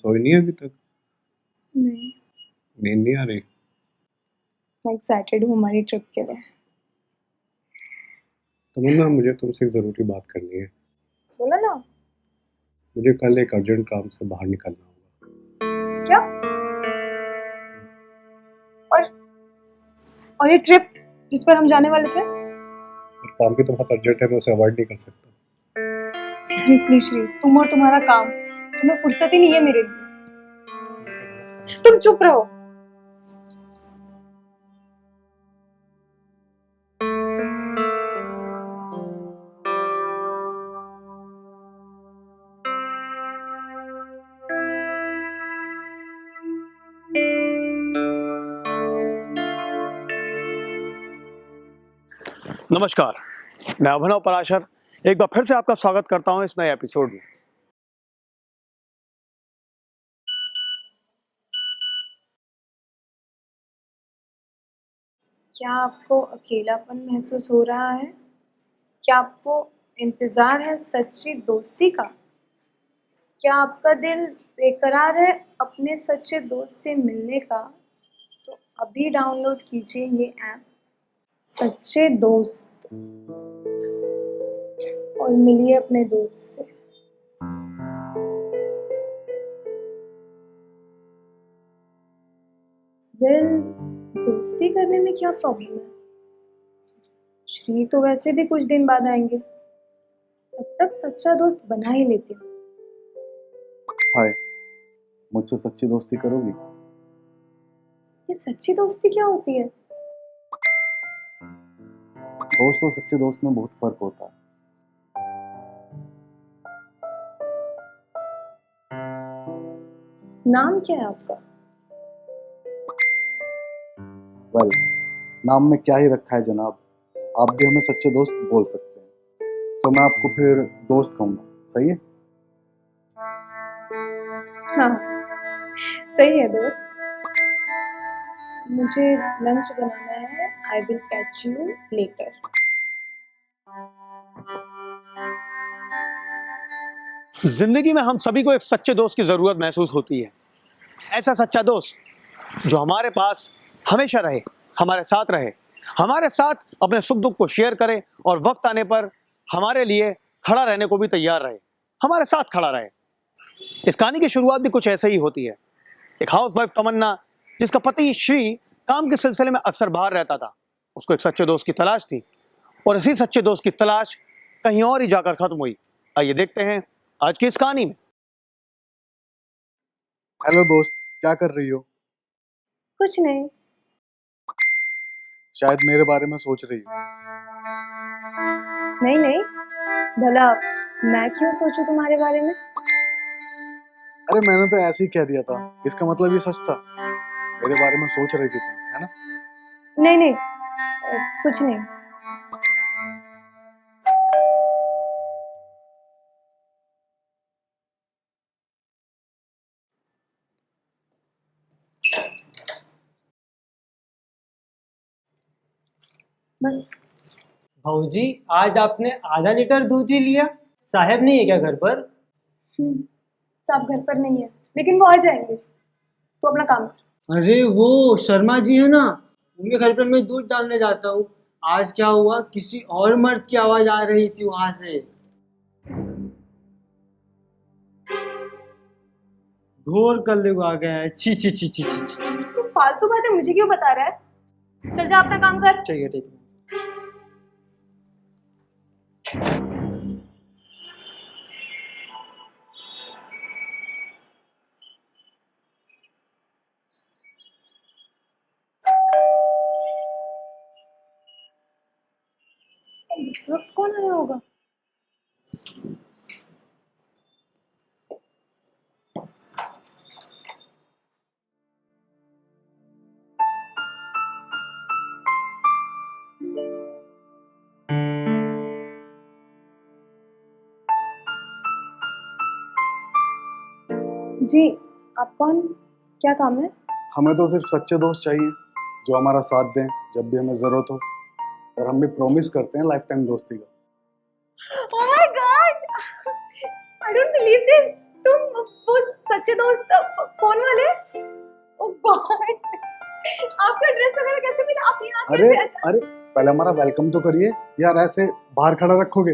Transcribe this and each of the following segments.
सोई नहीं है अभी तक? नहीं, नींद नहीं आ रही? मैं एक्साइटेड हूँ हमारी ट्रिप के लिए। तमन्ना, मुझे तुमसे एक ज़रूरी बात करनी है। बोला ना। मुझे कल एक अर्जेंट काम से बाहर निकलना होगा। क्या? और ये ट्रिप जिस पर हम जाने वाले थे? और काम भी तो बहुत अर्जेंट है, मैं उसे अवॉइड नहीं कर सकता। सीरियसली श्री, तुम और तुम्हारा काम, तुम्हें फुर्सत ही नहीं है मेरे लिए। तुम चुप रहो। नमस्कार, मैं अभिनव पराशर एक बार फिर से आपका स्वागत करता हूं इस नए एपिसोड में। क्या आपको अकेलापन महसूस हो रहा है? क्या आपको इंतजार है सच्ची दोस्ती का? क्या आपका दिल बेकरार है अपने सच्चे दोस्त से मिलने का? तो अभी डाउनलोड कीजिए ये ऐप सच्चे दोस्त और मिलिए अपने दोस्त से। वेल, दोस्ती करने में क्या प्रॉब्लम है? श्री तो वैसे भी कुछ दिन बाद आएंगे, तब तक सच्चा दोस्त बना ही लेते हो। हाय, मुझसे सच्ची दोस्ती करोगी? ये सच्ची दोस्ती क्या होती है? दोस्त और सच्चे दोस्त में बहुत फर्क होता है। नाम क्या है आपका? वेल, नाम में क्या ही रखा है जनाब, आप भी हमें सच्चे दोस्त बोल सकते हैं। सो मैं आपको फिर दोस्त कहूँगा, सही है? हाँ, सही है दोस्त। मुझे लंच बनाना है। I will catch you later. जिंदगी में हम सभी को एक सच्चे दोस्त की जरूरत महसूस होती है। ऐसा सच्चा दोस्त जो हमारे पास हमेशा रहे, हमारे साथ रहे, हमारे साथ अपने सुख दुख को शेयर करे और वक्त आने पर हमारे लिए खड़ा रहने को भी तैयार रहे, हमारे साथ खड़ा रहे। इस कहानी की शुरुआत भी कुछ ऐसे ही होती है। एक हाउसवाइफ तमन्ना, जिसका पति श्री काम के सिलसिले में अक्सर बाहर रहता था, उसको एक सच्चे दोस्त की तलाश थी और इसी सच्चे दोस्त की तलाश कहीं और ही जाकर खत्म हुई। आइए देखते हैं आज की इस कहानी में। हेलो दोस्त, क्या कर रही हो? कुछ नहीं। शायद मेरे बारे में सोच रही हो। नहीं नहीं, भला मैं क्यों सोचूं तुम्हारे बारे में? अरे मैंने तो ऐसे ही कह दिया था, इसका मतलब ये सच था। मेरे बारे में सोच रही थी तुम, है ना? नहीं नहीं, कुछ नहीं। बस। भाऊजी, आज आपने आधा लीटर दूध ही लिया। साहब नहीं है क्या घर पर? साहब घर पर नहीं है, लेकिन वो आ जाएंगे। तो अपना काम कर। अरे वो शर्मा जी है ना, उनके घर पर मैं दूध डालने जाता हूँ। आज क्या हुआ, किसी और मर्द की आवाज आ रही थी वहां से। घोर कलयुग आ गया है। छी छी छी छी छी छी। तू फालतू बातें मुझे क्यों बता रहा है? चल जा अपना काम कर। ठीक है ठीक है। इस वक्त कौन आया होगा? जी, आप कौन? क्या काम है? हमें तो सिर्फ सच्चे दोस्त चाहिए जो हमारा साथ दें जब भी हमें जरूरत हो, और हम भी प्रॉमिस करते हैं लाइफ टाइम दोस्ती का। Oh my God! I don't believe this. तुम वो सच्चे दोस्त अरे कैसे अचानक? अरे पहले हमारा वेलकम तो करिए यार, ऐसे बाहर खड़ा रखोगे?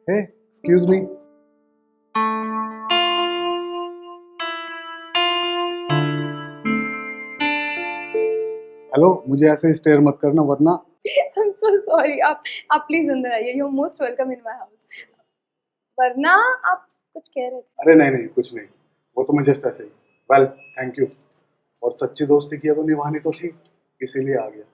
हे एक्सक्यूज मी। हेलो, मुझे ऐसे स्टेयर मत करना वरना। I'm so sorry. आप प्लीज अंदर आइए. You're most welcome in my house. वरना आप कुछ कह रहे थे. अरे नहीं नहीं कुछ नहीं, वो तो मैं जस्ट ऐसे ही। Well thank you. और सच्ची दोस्ती की तो निभानी तो थी, इसीलिए आ गया।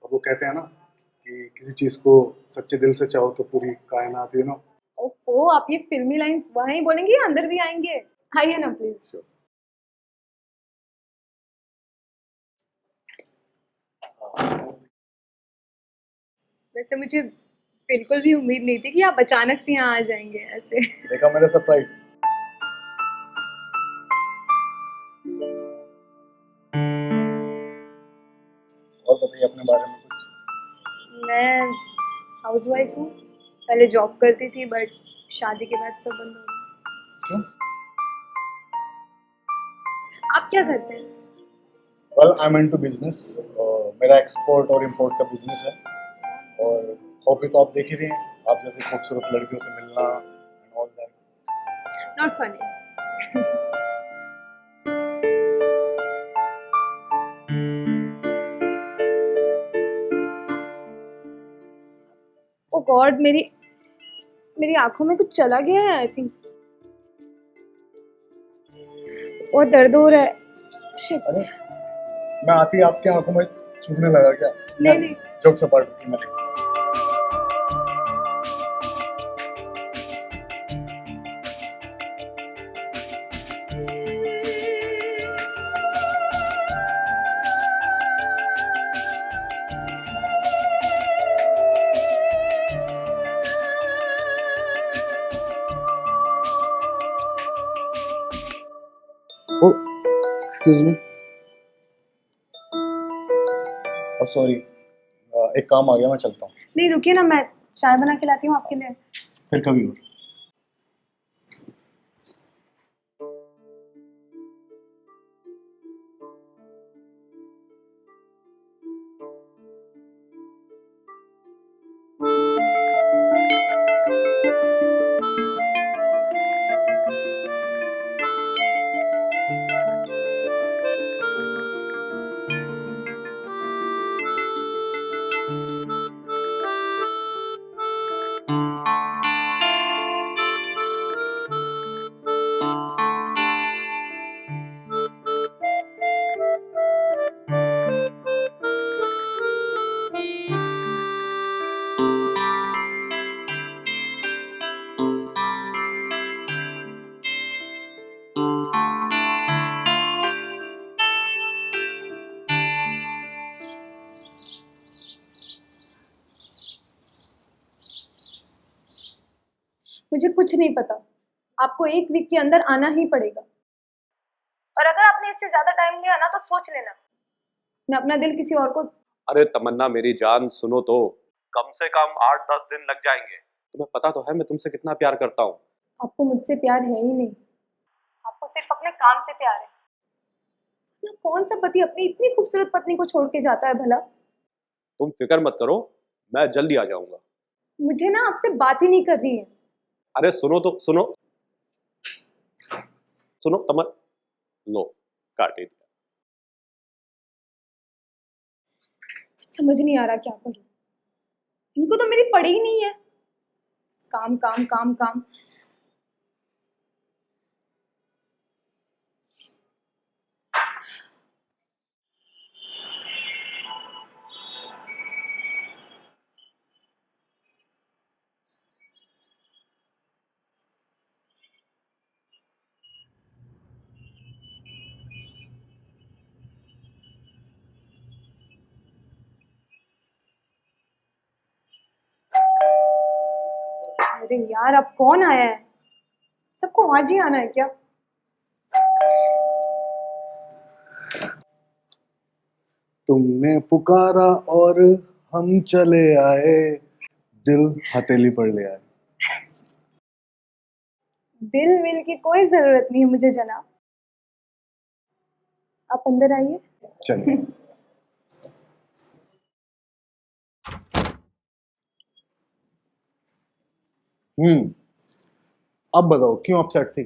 और वो कहते हैं ना कि किसी चीज को सच्चे दिल से चाहो तो पूरी कायनात, यू नो। ओहो, आप ये फिल्मी लाइंस वहीं बोलेंगे या अंदर भी आएंगे? आइए ना प्लीज. वैसे मुझे बिल्कुल भी उम्मीद नहीं थी कि आप अचानक से यहाँ आ जाएंगे ऐसे. देखा मेरा सरप्राइज? और बताइए अपने बारे में कुछ। मैं हाउसवाइफ हूँ. पहले जॉब करती थी बट शादी के बाद सब बंद हो गया. क्यों? आप क्या करते हैं? Well I am into business. मेरा एक्सपोर्ट और इंपोर्ट का बिजनेस है। और हॉबी तो आप देख ही रहे हैं, आप जैसे खूबसूरत लड़कियों से मिलना and all that. Not funny. Oh God, मेरी आंखों में कुछ चला गया है आई थिंक. बहुत दर्द हो रहा है. शिट. अरे मैं आती आपके आंखों में चुभने लगा क्या? नहीं नहीं. जोक से पार्ट की मैं। ओ एक्सक्यूज मी। सॉरी, एक काम आ गया, मैं चलता हूँ। नहीं रुकिए ना, मैं चाय बना के लाती हूँ आपके लिए. फिर कभी और। मुझे कुछ नहीं पता. आपको एक वीक के अंदर आना ही पड़ेगा. और अगर आपने इससे ज्यादा टाइम लिया ना तो सोच लेना, मैं अपना दिल किसी और को. अरे तमन्ना मेरी जान सुनो तो, कम से कम 8-10 दिन लग जाएंगे। तुम्हें पता तो है मैं तुमसे कितना प्यार करता हूँ। आपको मुझसे प्यार है ही नहीं. आपको सिर्फ अपने काम से प्यार है. ना कौन सा पति अपनी इतनी खूबसूरत पत्नी को छोड़ के जाता है भला? तुम फिक्र मत करो, मैं जल्दी आ जाऊंगा। मुझे ना आपसे बात ही नहीं करनी है. अरे सुनो तो सुनो सुनो तमन, लो काट ही दिया। समझ नहीं आ रहा क्या करूं. इनको तो मेरी पड़ी ही नहीं है. काम काम काम काम. अरे यार, अब कौन आया है? सबको आज ही आना है क्या? तुमने पुकारा और हम चले आए, दिल हथेली पर ले आए। दिल विल की कोई जरूरत नहीं है मुझे जनाब. आप अंदर आइए। चलिए। अब बताओ क्यों अपसेट थी?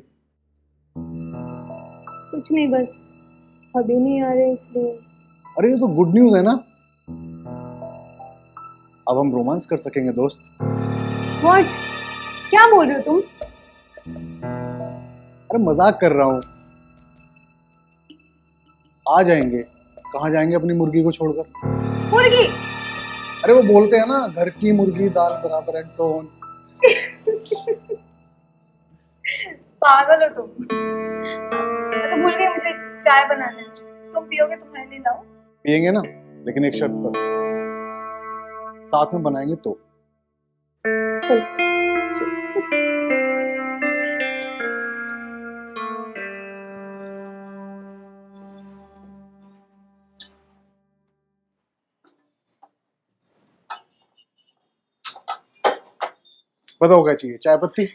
कुछ नहीं, बस अभी नहीं आ रहे इसलिए। अरे ये तो गुड न्यूज है ना, अब हम रोमांस कर सकेंगे दोस्त। व्हाट? क्या बोल रहे हो तुम? अरे मजाक कर रहा हूँ। आ जाएंगे। कहाँ जाएंगे अपनी मुर्गी को छोड़कर? मुर्गी? अरे वो बोलते हैं ना, घर की मुर्गी दाल बराबर एंड सो ऑन। पागल हो तुम। मैं तो भूल गई मुझे चाय बनाना है। तुम पियोगे? तुम्हारे लिए लाओ। पियेंगे ना, लेकिन एक शर्त पर, साथ में बनाएंगे तो। चल। बताओ क्या चाहिए? चाय पत्ती?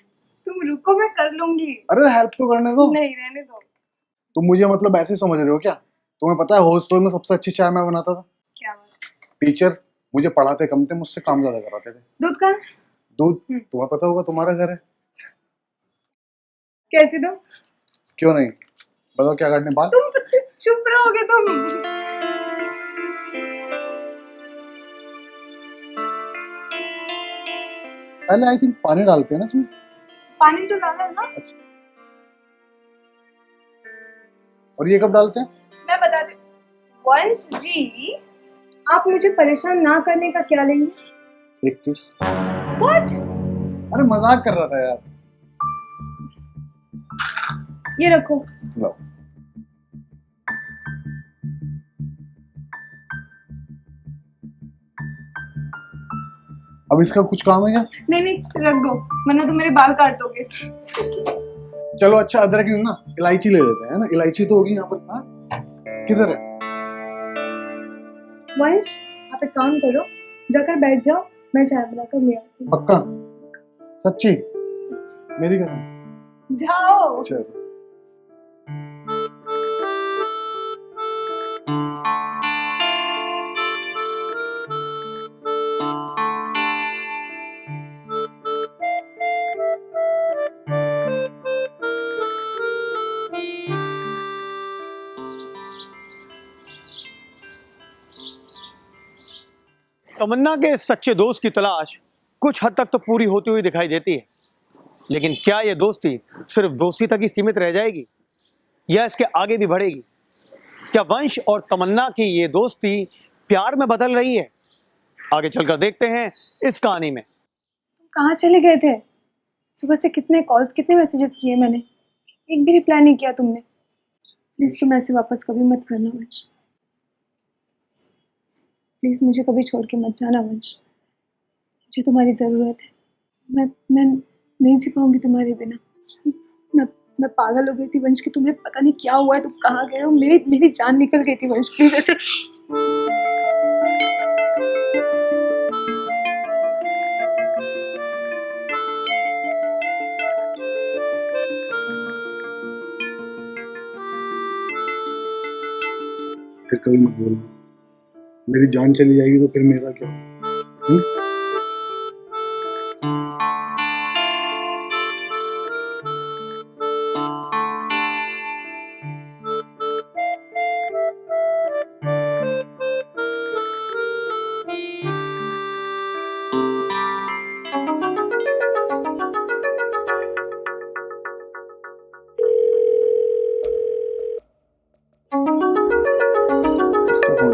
तुम रुको, मैं कर लूंगी। अरे हेल्प तो करने दो। नहीं, रहने दो। तुम मुझे मतलब ऐसे समझ रहे हो क्या? तुम्हें पता है हॉस्टल में सबसे अच्छी चाय मैं बनाता था। क्या बात? टीचर मुझे पढ़ाते कम थे, मुझसे काम ज्यादा कराते थे। दूध का? दूध तुम्हें पता होगा, तुम्हारा घर है। कैसे दो? क्यों नहीं? बताओ क्या काटने? बाल? तुम चुप रहोगे तुम? पहले आई थिंक पानी डालते हैं ना इसमें। पानी तो डाला है ना? अच्छा, और ये कब डालते हैं? मैं बताती हूँ। वंश जी, आप मुझे परेशान ना करने का क्या लेंगे? एक किस। व्हाट? अरे मजाक कर रहा था यार। ये रखो। लो। अब इसका कुछ काम है क्या? नहीं नहीं, रख दो, वरना तुम मेरे बाल काट दोगे। चलो अच्छा, अदरक नहीं ना, इलायची ले लेते हैं ना। इलायची तो होगी यहाँ पर। हाँ, किधर है? वंश, आप एक काम करो, जाकर बैठ जाओ, मैं चाय बनाकर ले आती हूँ। पक्का? सच्ची? सच्ची। मेरी कसम। जाओ। चलो। तमन्ना के सच्चे दोस्त की तलाश कुछ हद तक तो पूरी होती हुई दिखाई देती है, लेकिन क्या यह दोस्ती सिर्फ दोस्ती तक ही सीमित रह जाएगी या इसके आगे भी बढ़ेगी? क्या वंश और तमन्ना की ये दोस्ती प्यार में बदल रही है? आगे चलकर देखते हैं इस कहानी में। तुम कहाँ चले गए थे? सुबह से कितने कॉल्स, कितने मैसेजेस किए मैंने, एक भी रिप्लाई नहीं किया तुमने। प्लीज तुम ऐसे वापस कभी मत करना वंश। प्लीज मुझे कभी छोड़ के मत जाना वंश। मुझे तुम्हारी ज़रूरत है। मैं नहीं जी पाऊंगी तुम्हारे बिना। मैं पागल हो गई थी वंश कि तुम्हें पता नहीं क्या हुआ है, तुम कहाँ गए हो, मेरी जान निकल गई थी वंश। प्लीज ऐसे। फिर कभी मत बोलना। मेरी जान चली जाएगी तो फिर मेरा क्या होगा? इसका फोन।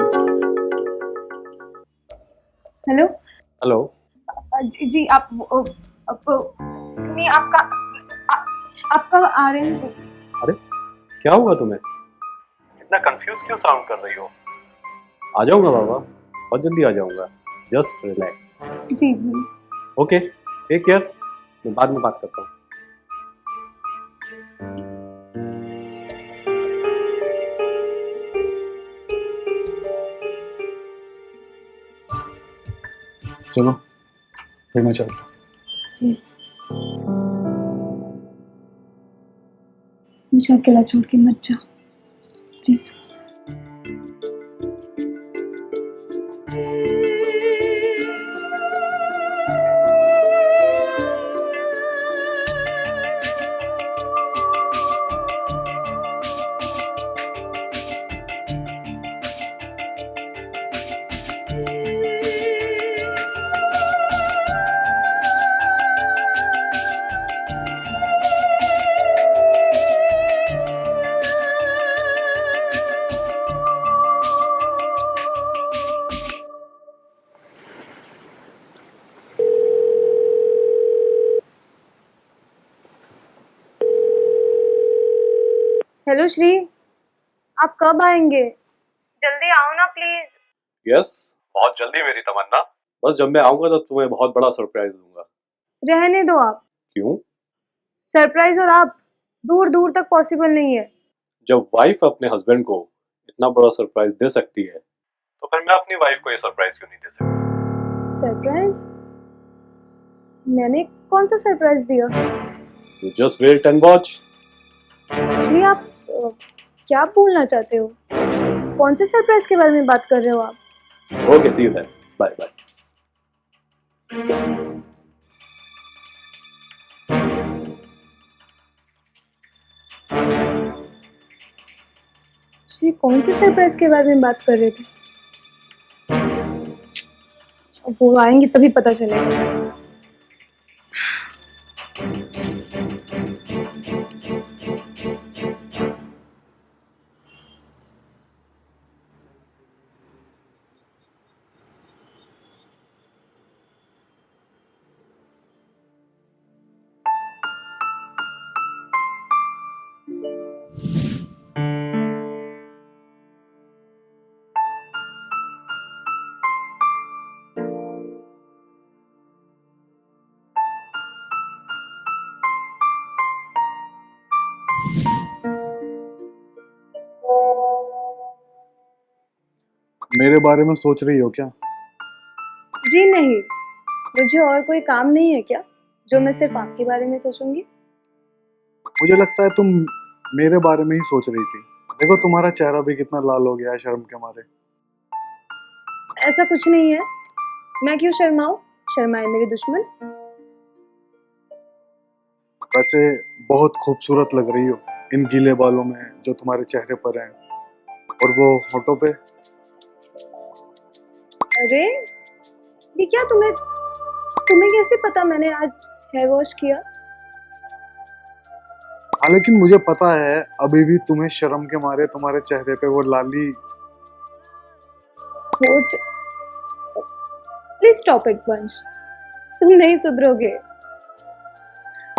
हेलो। हेलो। जी आप नहीं, आप कब आ रहे हैं? अरे क्या हुआ तुम्हें? इतना कंफ्यूज क्यों साउंड कर रही हो? आ जाऊंगा बाबा, बहुत जल्दी आ जाऊंगा। Just relax. जी। Okay, take care. मैं बाद में बात करता हूँ। चलो फिर मैं चलता हूँ। मुझे अकेला छोड़ के मत जा प्लीज। हेलो श्री, आप कब आएंगे? जल्दी आओ ना प्लीज। यस, बहुत जल्दी मेरी तमन्ना। बस जब मैं आऊंगा तो तुम्हें बहुत बड़ा सरप्राइज दूंगा। रहने दो आप। क्यों? सरप्राइज और आप दूर दूर तक पॉसिबल नहीं है। जब वाइफ अपने हस्बैंड को इतना बड़ा सरप्राइज दे सकती है तो फिर मैं अपनी वाइफ को ये सरप्राइज क्यों नहीं दे सकता? सरप्राइज? मैंने कौन सा सरप्राइज दिया? You just wait and watch. Shri, आप क्या बोलना चाहते हो? कौन से सरप्राइज के बारे में बात कर रहे हो आप? Okay, see you then. Bye bye. Shri, कौन से सरप्राइज के बारे में बात कर रहे थे? अब वो आएंगे तभी पता चलेगा। मेरे बारे में सोच रही हो क्या? जी नहीं, मुझे और कोई काम नहीं है क्या जो मैं सिर्फ आपके बारे में सोचूंगी? मुझे लगता है तुम मेरे बारे में ही सोच रही थी। देखो तुम्हारा चेहरा भी कितना लाल हो गया है शर्म के मारे। ऐसा कुछ नहीं है। मैं क्यों शर्माऊं? शर्माए मेरे दुश्मन। वैसे बहुत खूबसूरत लग रही हो इन गीले बालों में जो तुम्हारे चेहरे पर हैं, और वो होठों पे। अरे ये क्या, तुम्हें तुम्हें कैसे पता मैंने आज हेयर वॉश किया? हाँ, लेकिन मुझे पता है अभी भी तुम्हें शर्म के मारे तुम्हारे चेहरे पे वो लाली। होठ। प्लीज स्टॉप इट वंश, तुम नहीं सुधरोगे।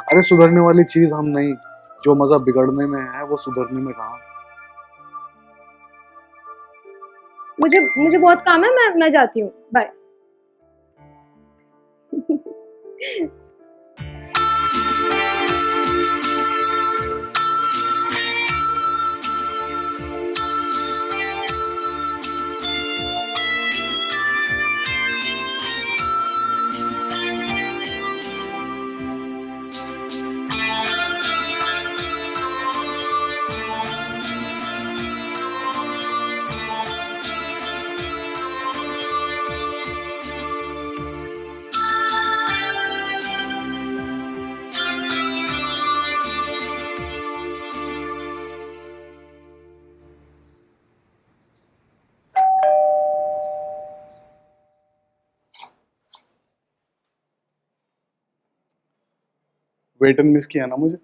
अरे सुधरने वाली चीज हम नहीं, जो मजा बिगड़ने में है वो सुधरने में कहाँ। मुझे बहुत काम है, मैं जाती हूँ। बाय। वेटन मिस किया ना मुझे?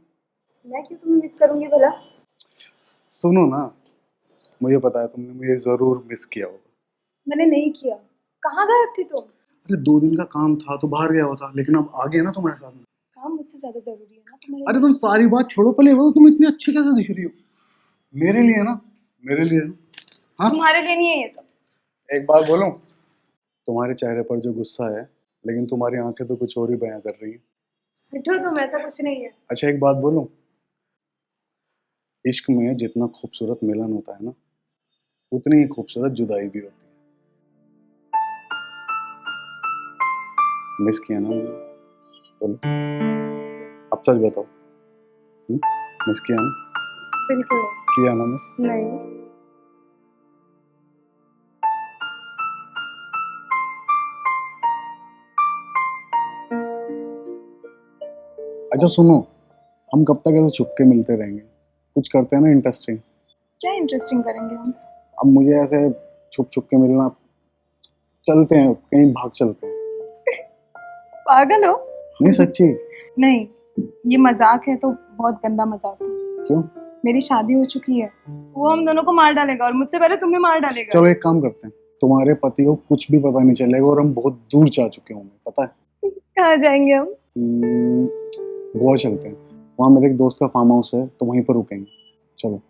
मैं क्यों तुम्हें मिस करूंगी भला? सुनो ना, मुझे पता है तुमने मुझे जरूर मिस किया होगा। मैंने नहीं किया। कहाँ गायब थी तुम? अरे 2 दिन का काम था तो बाहर गया होता, लेकिन अब आ गया ना तुम्हारे साथ में। काम मुझसे ज्यादा जरूरी है ना तुम्हारे अरे लिए? तुम सारी बात छोड़ो, पहले वो तुम इतनी अच्छी कैसे दिख रही हो? मेरे लिए ना, मेरे लिए ना। हाँ, तुम्हारे लिए नहीं है ये सब। एक बात बोलूं, तुम्हारे चेहरे पर जो गुस्सा है, लेकिन तुम्हारी आंखें तो कुछ और ही बयां कर रही हैं। मिठू, तुम, ऐसा कुछ नहीं है। अच्छा एक बात बोलूं, इश्क में जितना खूबसूरत मिलन होता है ना, उतनी ही खूबसूरत जुदाई भी होती है। मिस किया ना मुझे? बोलो, अब सच बताओ। मिस किया ना? बिल्कुल नहीं। किया ना मिस? नहीं। अच्छा सुनो, हम कब तक ऐसे छुप के मिलते रहेंगे? कुछ करते हैं ना इंटरेस्टिंग। क्या इंटरेस्टिंग करेंगे हम? अब मुझे ऐसे छुप छुप के मिलना, चलते हैं कहीं, भाग चलते हैं। पागल हो? नहीं सच्ची। नहीं, ये मजाक है तो बहुत गंदा मजाक है। क्यों? मेरी शादी हो चुकी है, वो हम दोनों को मार डालेगा और मुझसे पहले तुम्हें मार डालेगा। चलो एक काम करते हैं, तुम्हारे पति को कुछ भी पता नहीं चलेगा और हम बहुत दूर जा चुके होंगे, पता है? कहाँ जाएंगे हम? गोवा चलते हैं, वहाँ मेरे एक दोस्त का फार्म हाउस है तो वहीं पर रुकेंगे। चलो।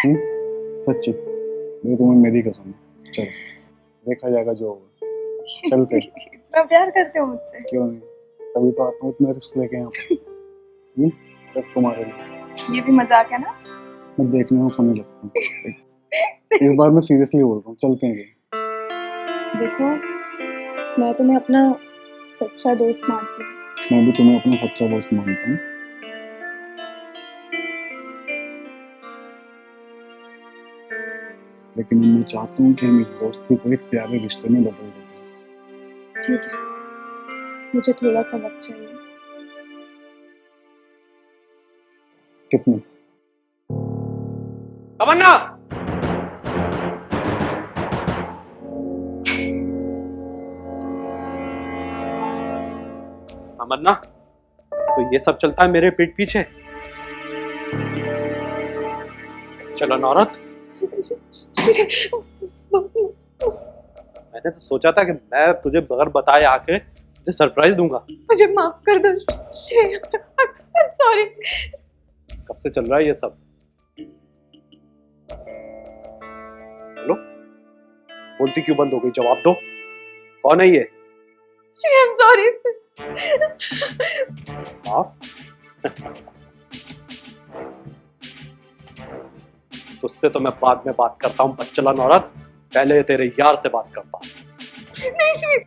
सच्ची ये तुम्हें मेरी कसम है। चलो देखा जाएगा जो होगा। चलते। इतना प्यार करते हो मुझसे? क्यों नहीं, तभी तो आता हूँ इतना रिस्क लेके यहाँ पे। सिर्फ तुम्हारे लिए। ये भी मजाक है ना? मैं देखने में फनी लगता हूँ। इस बार मैं सीरियसली बोल रहा हूँ, चलते हैं कहीं। देखो, मैं तुम्हें अपना सच्चा दोस्त मानती हूँ। मैं भी तुम्हें अपना सच्चा दोस्त मानता हूँ। लेकिन मैं चाहता हूँ कि हम इस दोस्ती को एक प्यारे रिश्ते में बदल दें। ठीक है, मुझे थोड़ा सा वक्त चाहिए। कितना? तमन्ना, तमन्ना, तो ये सब चलता है मेरे पीठ पीछे। चलन औरत, मैंने तो सोचा था कि मैं तुझे बगैर बताए आके तुझे सरप्राइज दूंगा। मुझे माफ कर दो श्री, सॉरी। कब से चल रहा है ये सब? हेलो, बोलती क्यों बंद हो गई? जवाब दो, कौन है ये? Shri, I am sorry. तुझसे तो मैं बाद में बात करता हूँ बच्चलन औरत, पहले तेरे यार से बात करता हूँ। नहीं श्री।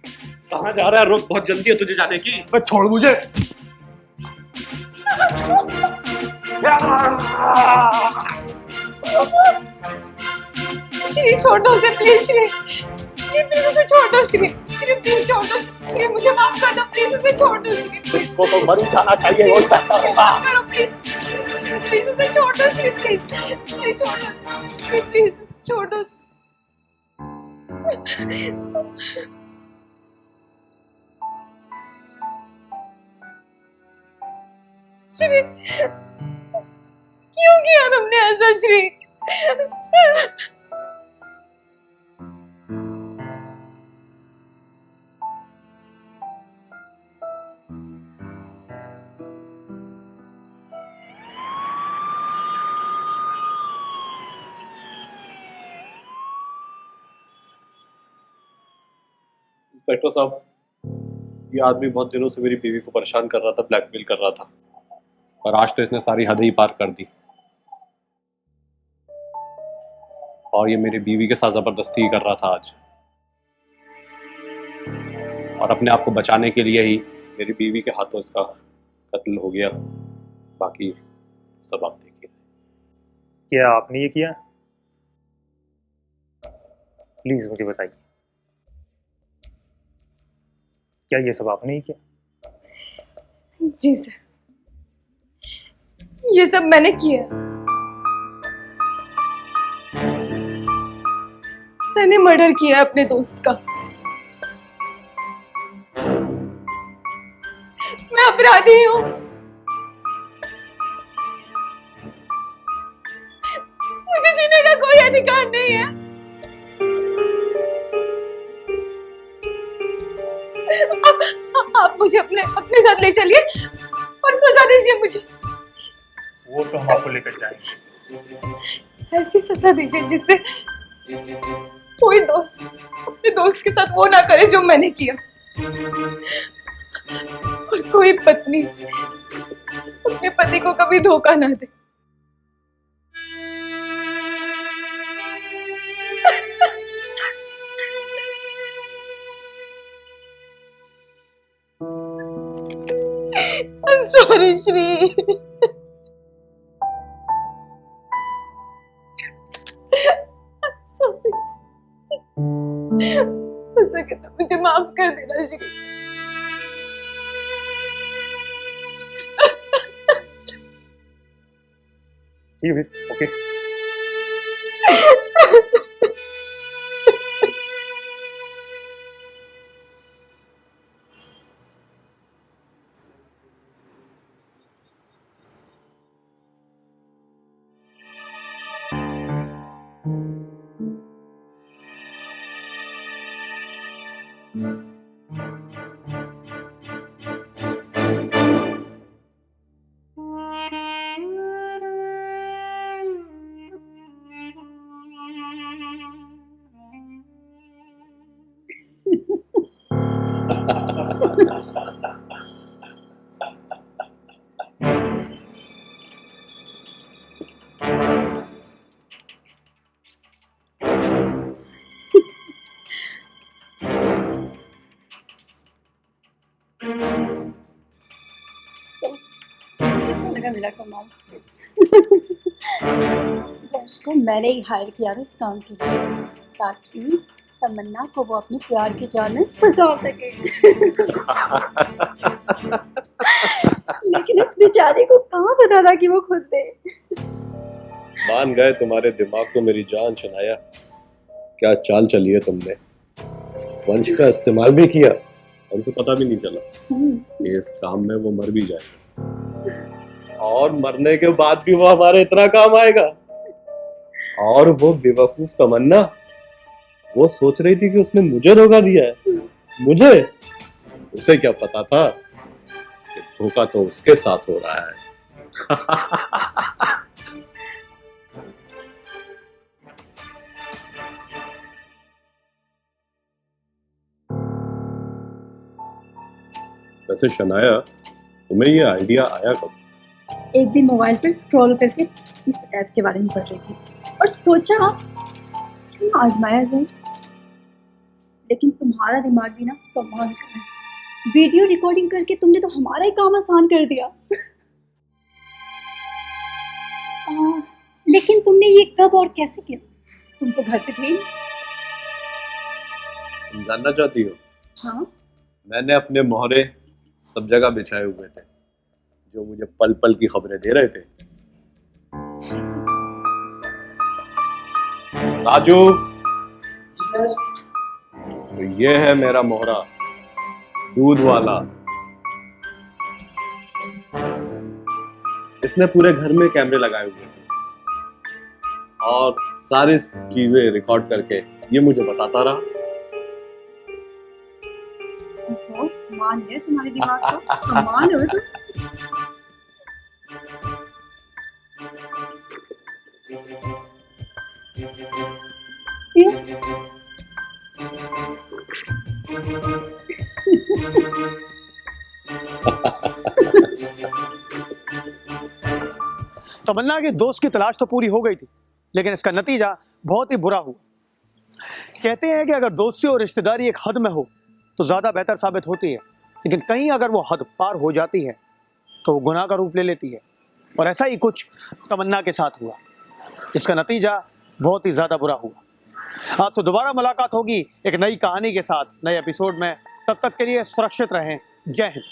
कहाँ जा रहा है? रुक, बहुत जल्दी है तुझे जाने की। छोड़ मुझे। श्री छोड़ दो उसे प्लीज। श्री, श्री प्लीज उसे छोड़ दो। श्री, श्री प्लीज छोड़ दो। श्री मुझे माफ कर दो प्लीज, उसे छोड़ दो। श्री इसको तो मर ही जाना चाहिए, वही बेहतर होगा। करो प्लीज। श्री प्लीज उसे छोड़ दो। श्री प्लीज, श्री छोड़ दो। श्री प्लीज छोड़ दो। श्री, क्यों किया तुमने ऐसा श्री? इंस्पेक्टर साहब, ये आदमी बहुत दिनों से मेरी बीवी को परेशान कर रहा था, ब्लैकमेल कर रहा था, और आज तो इसने सारी हदें ही पार कर दी। और ये मेरी बीवी के साथ जबरदस्ती कर रहा था आज, और अपने आप को बचाने के लिए ही मेरी बीवी के हाथों इसका कत्ल हो गया। बाकी सब आप देखिए। क्या आपने ये किया? प्लीज मुझे बताइए, क्या ये सब आपने ही किया? जी सर, ये सब मैंने किया। मैंने मर्डर किया अपने दोस्त का। मैं अपराधी हूँ। मुझे जीने का कोई अधिकार नहीं है। आप मुझे अपने साथ ले चलिए और सजा दीजिए मुझे। वो तो हम आपको लेकर जाएंगे। ऐसी सजा दीजिए जिससे कोई दोस्त अपने दोस्त के साथ वो ना करे जो मैंने किया, और कोई पत्नी अपने पति को कभी धोखा ना दे। I'm sorry, Shri. I'm sorry. हो सके तो मुझे माफ कर देना श्री। ठीक है, ओके। मेरा मिला कमाल। यश को मैंने ही हायर किया था इस काम के लिए ताकि तमन्ना को वो अपने प्यार के जाल में फंसा सके। लेकिन इस बेचारे को कहाँ पता था कि वो खुद दे। मान गए तुम्हारे दिमाग को मेरी जान शनाया। क्या चाल चली है तुमने, वंश का इस्तेमाल भी किया, हमसे पता भी नहीं चला कि इस काम में वो मर भी जाए और मरने के बाद भी वो हमारे इतना काम आएगा। और वो बेवकूफ तमन्ना, वो सोच रही थी कि उसने मुझे धोखा दिया है। मुझे, उसे क्या पता था कि धोखा तो उसके साथ हो रहा है। वैसे शनाया, तुम्हें ये आइडिया आया कब? एक दिन मोबाइल पर स्क्रॉल करके इस ऐप के बारे में पढ़ रही थी और सोचा क्यों ना आजमाया जाए। लेकिन तुम्हारा दिमाग भी ना कमाल का है। वीडियो रिकॉर्डिंग करके तुमने तो हमारा ही काम आसान कर दिया। लेकिन तुमने ये कब और कैसे किया? तुम तो घर पे थे ही। तुम जानना चाहती हो? हाँ, मैंने अपने मोहरे सब जगह बिछाए हुए थे जो मुझे पल पल की खबरें दे रहे थे। राजू, ये है मेरा मोहरा, दूध वाला। इसने पूरे घर में कैमरे लगाए हुए थे और सारी चीजें रिकॉर्ड करके ये मुझे बताता रहा। मान लिया तुम्हारे दिमाग को, कमाल हो तुम। तमन्ना के दोस्त की तलाश तो पूरी हो गई थी, लेकिन इसका नतीजा बहुत ही बुरा हुआ। कहते हैं कि अगर दोस्ती और रिश्तेदारी एक हद में हो तो ज़्यादा बेहतर साबित होती है, लेकिन कहीं अगर वो हद पार हो जाती है तो वो गुनाह का रूप ले लेती है। और ऐसा ही कुछ तमन्ना के साथ हुआ, इसका नतीजा बहुत ही ज़्यादा बुरा हुआ। आपसे दोबारा मुलाकात होगी एक नई कहानी के साथ, नए एपिसोड में। तब तक के लिए सुरक्षित रहें। जय हिंद।